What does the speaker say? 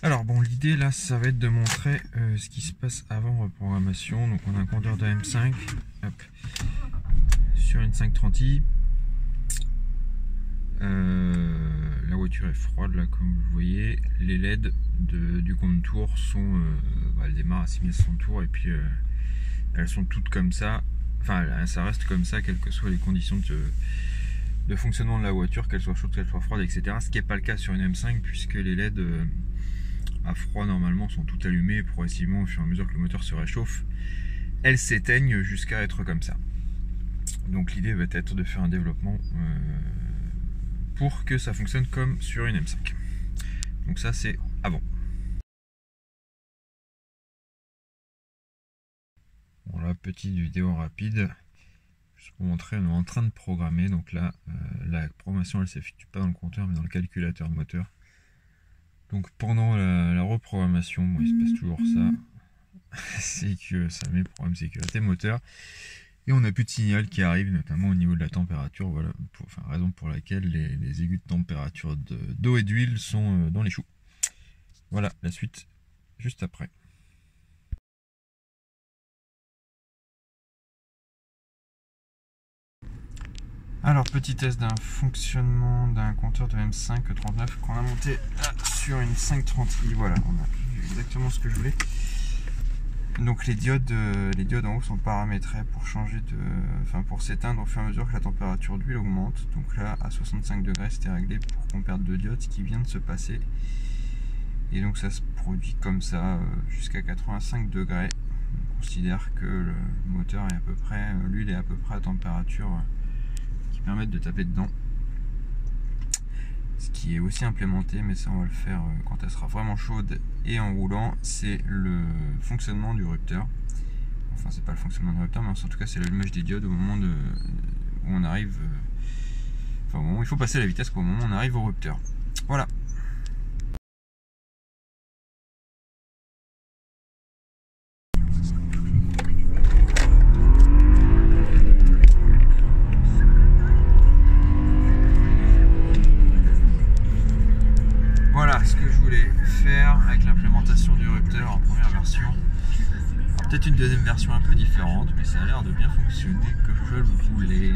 Alors bon, l'idée là, ça va être de montrer ce qui se passe avant reprogrammation. Donc on a un compteur de M5 hop, sur une 530i. La voiture est froide là, comme vous voyez. Les LED du compte tour sont, elles démarrent à 6100 tours et puis elles sont toutes comme ça. Enfin, ça reste comme ça, quelles que soient les conditions de fonctionnement de la voiture, qu'elle soit chaude, qu'elle soit froide, etc. Ce qui n'est pas le cas sur une M5 puisque les LED à froid normalement sont toutes allumées et progressivement au fur et à mesure que le moteur se réchauffe, elles s'éteignent jusqu'à être comme ça. Donc l'idée va être de faire un développement pour que ça fonctionne comme sur une M5. Donc ça c'est avant. Bon là, petite vidéo rapide, juste pour montrer, on est en train de programmer. Donc là, la programmation elle s'effectue pas dans le compteur mais dans le calculateur moteur. Donc pendant la reprogrammation, bon, il se passe toujours ça, c'est que ça met problème sécurité moteur. Et on n'a plus de signal qui arrive, notamment au niveau de la température. Voilà, raison pour laquelle les aigus de température d'eau et d'huile sont dans les choux. Voilà, la suite juste après. Alors, petit test d'un fonctionnement d'un compteur de M5 39 qu'on a monté sur une 530i. Voilà, on a exactement ce que je voulais. Donc les diodes en haut sont paramétrées pour changer pour s'éteindre au fur et à mesure que la température d'huile augmente. Donc là, à 65 degrés, c'était réglé pour qu'on perde 2 diodes, ce qui vient de se passer. Et donc ça se produit comme ça jusqu'à 85 degrés. On considère que le moteur est à peu près, l'huile est à peu près à température qui permet de taper dedans. Ce qui est aussi implémenté, mais ça on va le faire quand elle sera vraiment chaude et en roulant, c'est le fonctionnement du rupteur. Enfin, c'est pas le fonctionnement du rupteur, mais en tout cas c'est l'allumage des diodes au moment où on arrive, au moment où il faut passer la vitesse, au moment où on arrive au rupteur. Voilà. Voilà ce que je voulais faire avec l'implémentation du rupteur en première version. Peut-être une deuxième version un peu différente, mais ça a l'air de bien fonctionner comme je le voulais.